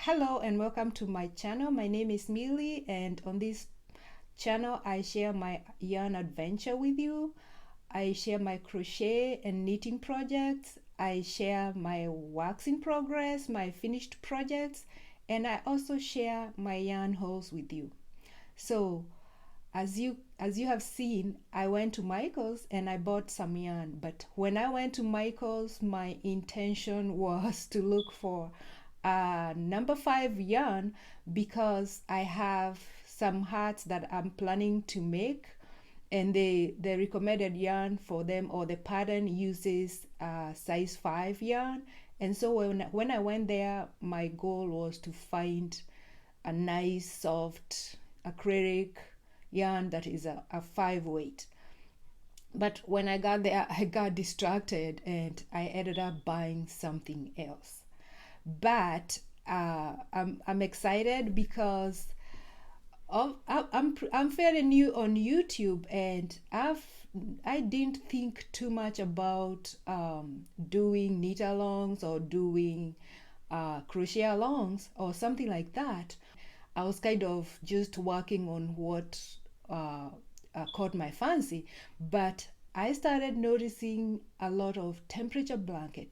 Hello and welcome to my channel. My name is Millie, and on this channel I share my yarn adventure with you. I share my crochet and knitting projects. I share my works in progress, my finished projects, and I also share my yarn hauls with you. So as you have seen, I went to Michael's and I bought some yarn. But when I went to Michael's, my intention was to look for number 5 yarn because I have some hats that I'm planning to make, and the recommended yarn for them, or the pattern, uses size 5 yarn. And so when I went there, my goal was to find a nice soft acrylic yarn that is a 5 weight. But when I got there, I got distracted and I ended up buying something else. But I'm excited because I'm fairly new on YouTube, and I didn't think too much about doing knit alongs or doing crochet alongs or something like that. I was kind of just working on what caught my fancy, but I started noticing a lot of temperature blanket,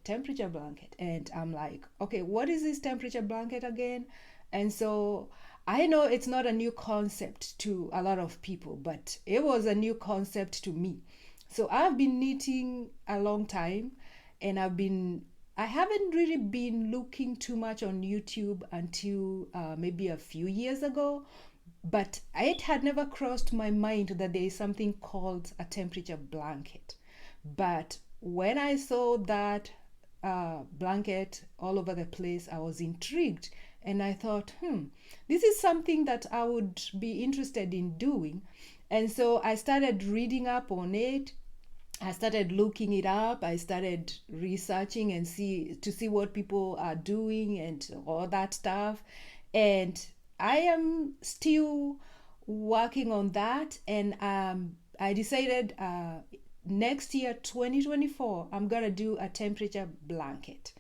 and I'm like, okay, what is this temperature blanket again? And so I know it's not a new concept to a lot of people, but it was a new concept to me. So I've been knitting a long time, and I haven't really been looking too much on YouTube until maybe a few years ago, but it had never crossed my mind that there is something called a temperature blanket. But when I saw that blanket all over the place, I was intrigued, and I thought, this is something that I would be interested in doing. And so I started reading up on it. I started looking it up. I started researching and to see what people are doing and all that stuff. And I am still working on that. And I decided next year, 2024, I'm gonna do a temperature blanket.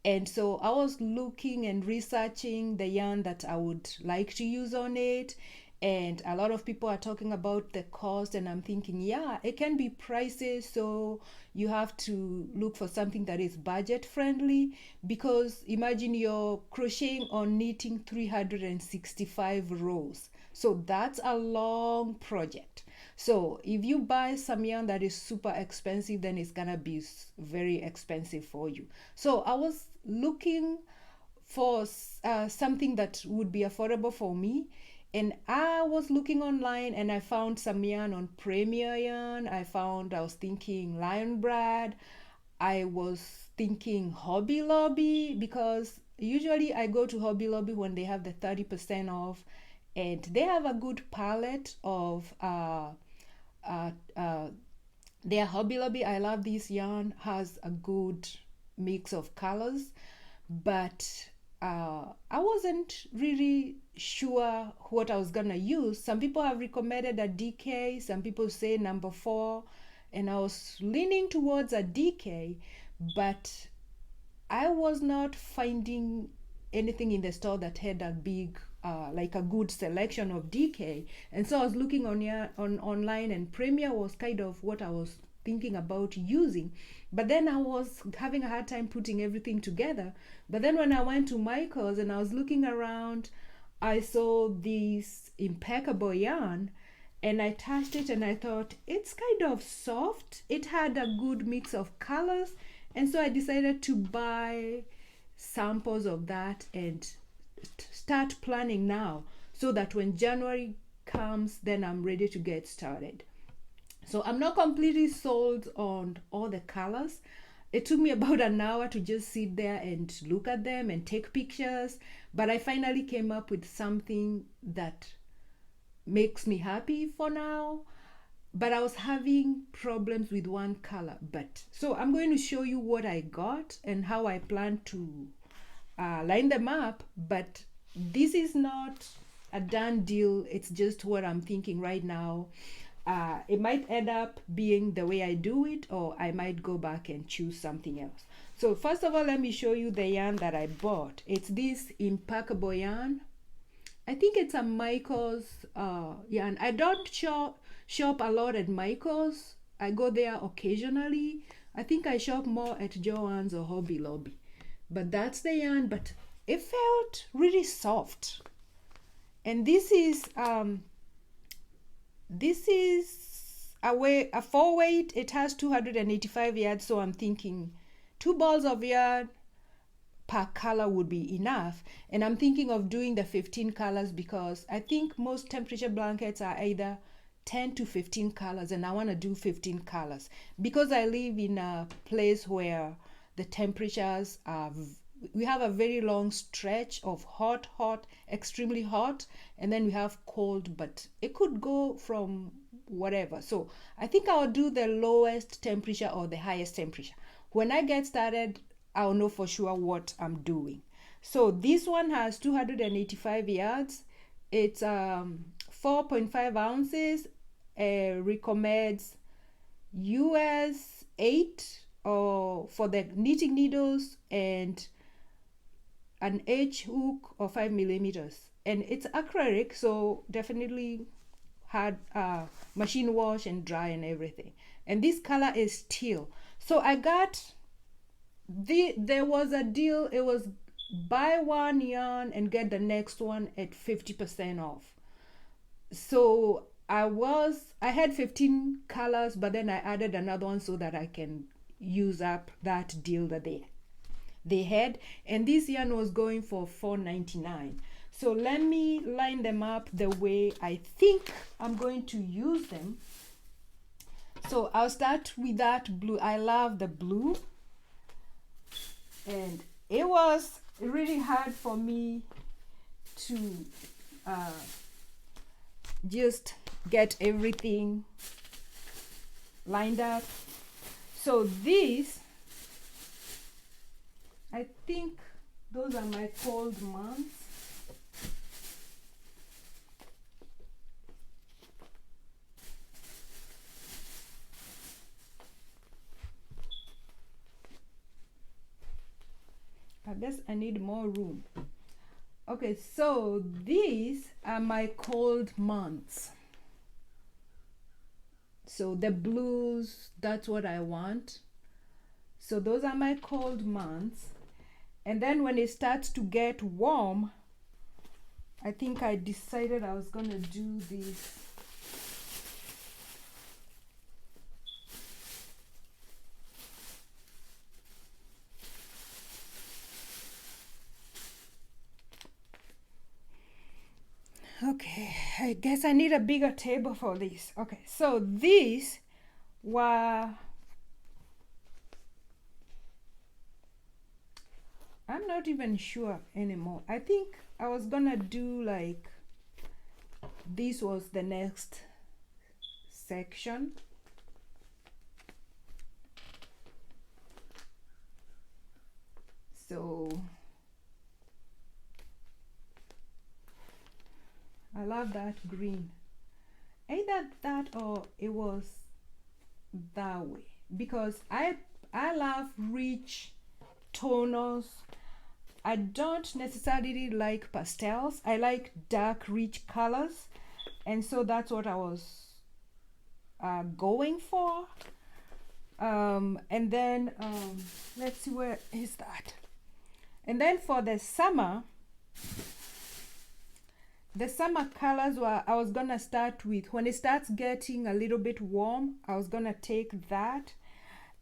And so I was looking and researching the yarn that I would like to use on it. And a lot of people are talking about the cost, and I'm thinking, yeah, it can be pricey, so you have to look for something that is budget friendly, because imagine you're crocheting or knitting 365 rows, so that's a long project. So if you buy some yarn that is super expensive, then it's gonna be very expensive for you. So I was looking for something that would be affordable for me, and I was looking online and I found some yarn on Premier Yarn. I was thinking Lion Brad. I was thinking Hobby Lobby, because usually I go to Hobby Lobby when they have the 30% off, and they have a good palette of uh, uh, their Hobby Lobby. I love this yarn, has a good mix of colors, but I wasn't really sure what I was gonna use. Some people have recommended a DK, some people say number 4, and I was leaning towards a DK, but I was not finding anything in the store that had a big like a good selection of DK. And so I was looking on online, and Premier was kind of what I was thinking about using. But then I was having a hard time putting everything together. But then when I went to Michael's and I was looking around, I saw this Impeccable yarn, and I touched it and I thought, it's kind of soft. It had a good mix of colors. And so I decided to buy samples of that and start planning now, so that when January comes, then I'm ready to get started. So I'm not completely sold on all the colors. It took me about an hour to just sit there and look at them and take pictures, but I finally came up with something that makes me happy for now. But I was having problems with one color. But so I'm going to show you what I got and how I plan to line them up. But this is not a done deal. It's just what I'm thinking right now. It might end up being the way I do it, or I might go back and choose something else. So first of all, let me show you the yarn that I bought. It's this Impeccable yarn. I think it's a Michael's yarn. I don't shop a lot at Michael's. I go there occasionally. I think I shop more at Joann's or Hobby Lobby. But that's the yarn, but it felt really soft. And this is a 4 weight. It has 285 yards, so I'm thinking 2 balls of yarn per color would be enough. And I'm thinking of doing the 15 colors because I think most temperature blankets are either 10 to 15 colors, and I want to do 15 colors because I live in a place where the temperatures are, we have a very long stretch of hot, extremely hot, and then we have cold, but it could go from whatever. So I think I'll do the lowest temperature or the highest temperature. When I get started, I'll know for sure what I'm doing. So this one has 285 yards. It's 4.5 ounces. Recommends US 8 or for the knitting needles, and an edge hook of 5 millimeters. And it's acrylic, so definitely had machine wash and dry and everything. And this color is teal. So I got there was a deal. It was buy one yarn and get the next one at 50% off. So I had 15 colors, but then I added another one so that I can use up that deal that they had. And this yarn was going for $4.99. So let me line them up the way I think I'm going to use them. So I'll start with that blue. I love the blue, and it was really hard for me to just get everything lined up. So these, I think those are my cold months. I guess I need more room. Okay, so these are my cold months. So the blues, that's what I want. So those are my cold months. And then when it starts to get warm, I think I decided I was gonna do this. Okay, I guess I need a bigger table for this. Okay, so these were, I'm not even sure anymore. I think I was gonna do like, this was the next section. So I love that green. Either that or it was that way, because I love rich tonals. I don't necessarily like pastels. I like dark, rich colors, and so that's what I was going for. And then let's see, where is that? And then for the summer colors were, I was gonna start with, when it starts getting a little bit warm, I was gonna take that,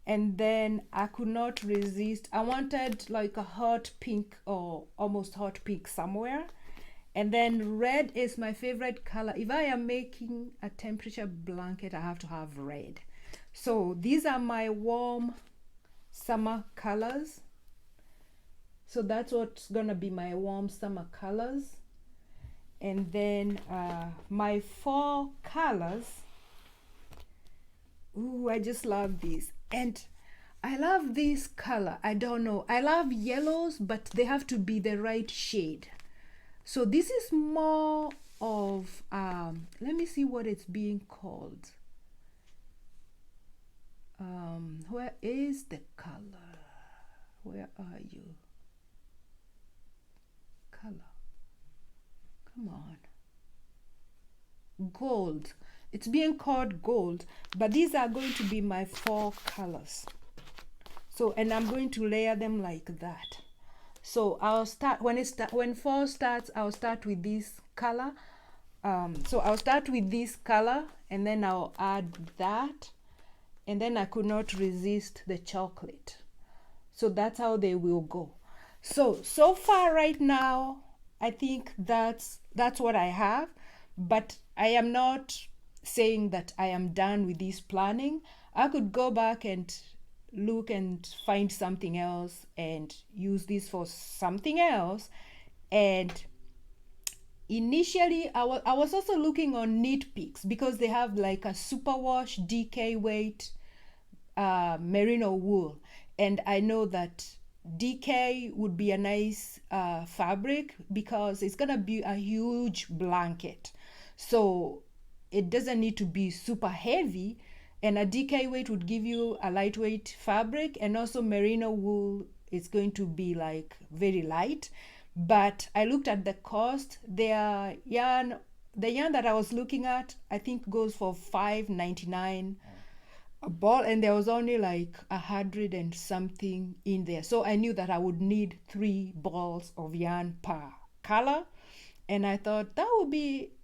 and then I could not resist. I wanted like a hot pink or almost hot pink somewhere. And then red is my favorite color. If I am making a temperature blanket, I have to have red. So these are my warm summer colors. So that's what's gonna be my warm summer colors. And then my fall colors. Ooh, I just love these. And I love this color. I don't know. I love yellows, but they have to be the right shade. So this is more of, let me see what it's being called. Where is the color? Where are you? Color. Come on. Gold. It's being called gold, but these are going to be my 4 colors. So, and I'm going to layer them like that. So I'll start when fall starts. I'll start with this color. So I'll start with this color, and then I'll add that, and then I could not resist the chocolate. So that's how they will go. So far right now, I think that's what I have, but I am not saying that I am done with this planning. I could go back and look and find something else and use this for something else. And initially I was also looking on Knit Picks because they have like a superwash DK weight merino wool, and I know that DK would be a nice fabric because it's gonna be a huge blanket, so it doesn't need to be super heavy, and a DK weight would give you a lightweight fabric, and also merino wool is going to be like very light. But I looked at the cost. The yarn that I was looking at, I think goes for $5.99 a ball, and there was only like 100 and something in there. So I knew that I would need 3 balls of yarn per color, and I thought that would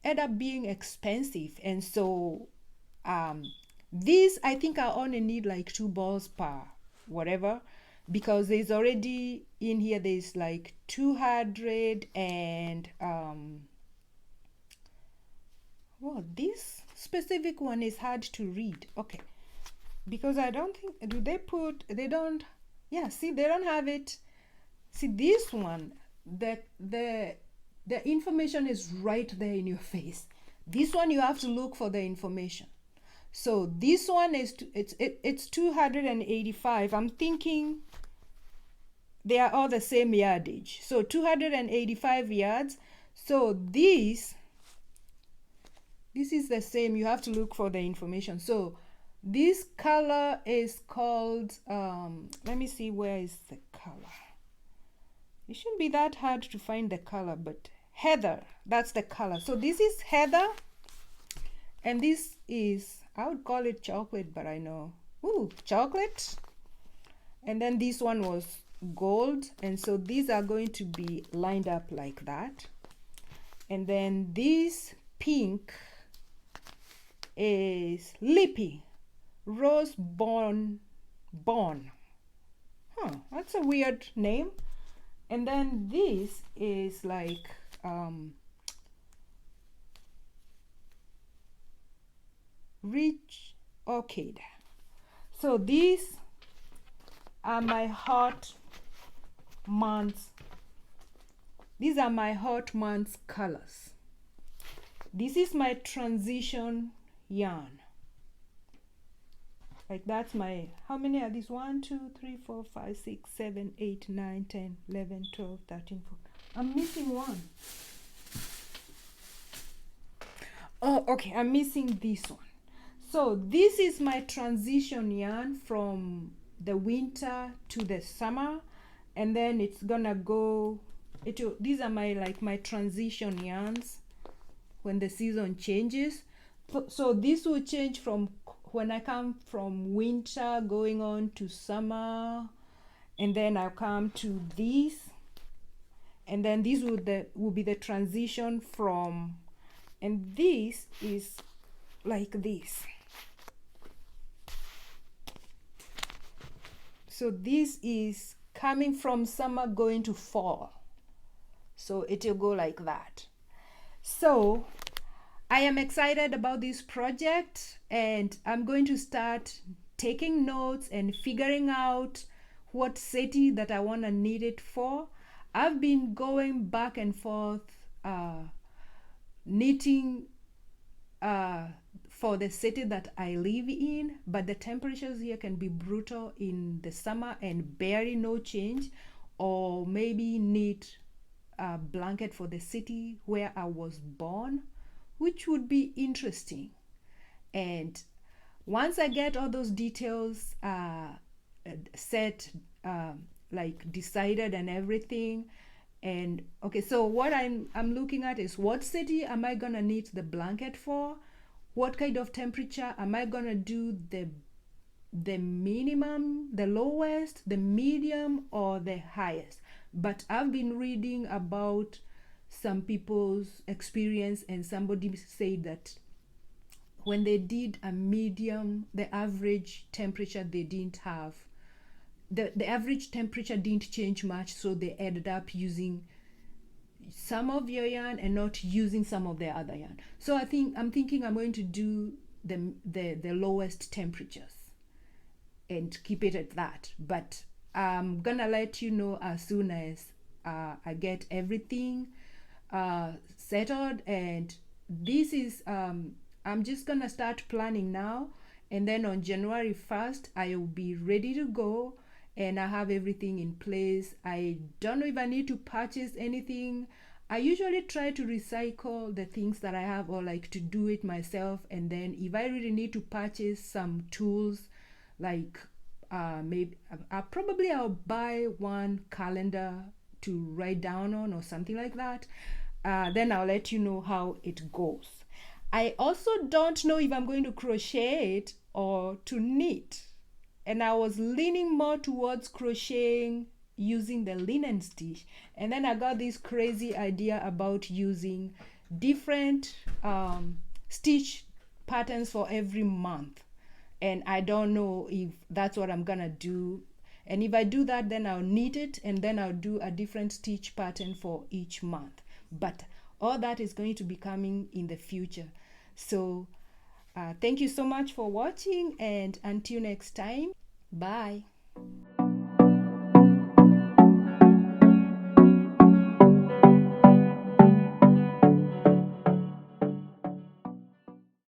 end up being expensive. And so these, I think I only need like 2 balls per whatever, because there's already in here, there's like 200 and well, this specific one is hard to read. Okay, because I don't think, they don't, yeah, see, they don't have it. See, this one, the information is right there in your face. This one, you have to look for the information. So this one is, it's 285. I'm thinking they are all the same yardage. So 285 yards. So this is the same. You have to look for the information. So this color is called, let me see, where is the color? It shouldn't be that hard to find the color, but Heather, that's the color. So this is Heather, and this is, I would call it chocolate, but I know, ooh, chocolate. And then this one was gold, and so these are going to be lined up like that. And then this pink is Lippy Rose Bon. That's a weird name. And then this is like Rich Orchid. So these are my hot months. These are my hot months colors. This is my transition yarn. Like that's my, how many are these? 1, 2, 3, 4, 5, 6, 7, 8, 9, 10, 11, 12, 13, 14. I'm missing one. Oh, okay, I'm missing this one. So this is my transition yarn from the winter to the summer, and then it's gonna go, these are my transition yarns when the season changes. So this will change from when I come from winter going on to summer, and then I'll come to this, and then this will be the transition from, and this is like this. So this is coming from summer going to fall. So it will go like that. So I am excited about this project, and I'm going to start taking notes and figuring out what city that I want to knit it for. I've been going back and forth knitting for the city that I live in, but the temperatures here can be brutal in the summer and barely no change, or maybe knit a blanket for the city where I was born, which would be interesting. And once I get all those details set like decided and everything. And okay, so what I'm looking at is, what city am I gonna need the blanket for? What kind of temperature am I gonna do the minimum, the lowest, the medium, or the highest? But I've been reading about some people's experience, and somebody said that when they did a medium, the average temperature they didn't have, the average temperature didn't change much, so they ended up using some of your yarn and not using some of the other yarn. So I'm thinking I'm going to do the lowest temperatures and keep it at that. But I'm gonna let you know as soon as I get everything settled. And this is I'm just gonna start planning now, and then on January 1st I will be ready to go, and I have everything in place. I don't know if I need to purchase anything. I usually try to recycle the things that I have, or like to do it myself. And then if I really need to purchase some tools, like maybe I'll buy one calendar to write down on, or something like that. Then I'll let you know how it goes. I also don't know if I'm going to crochet it or to knit. And I was leaning more towards crocheting using the linen stitch. And then I got this crazy idea about using different stitch patterns for every month. And I don't know if that's what I'm gonna do. And if I do that, then I'll knit it, and then I'll do a different stitch pattern for each month. But all that is going to be coming in the future. So thank you so much for watching, and until next time, bye.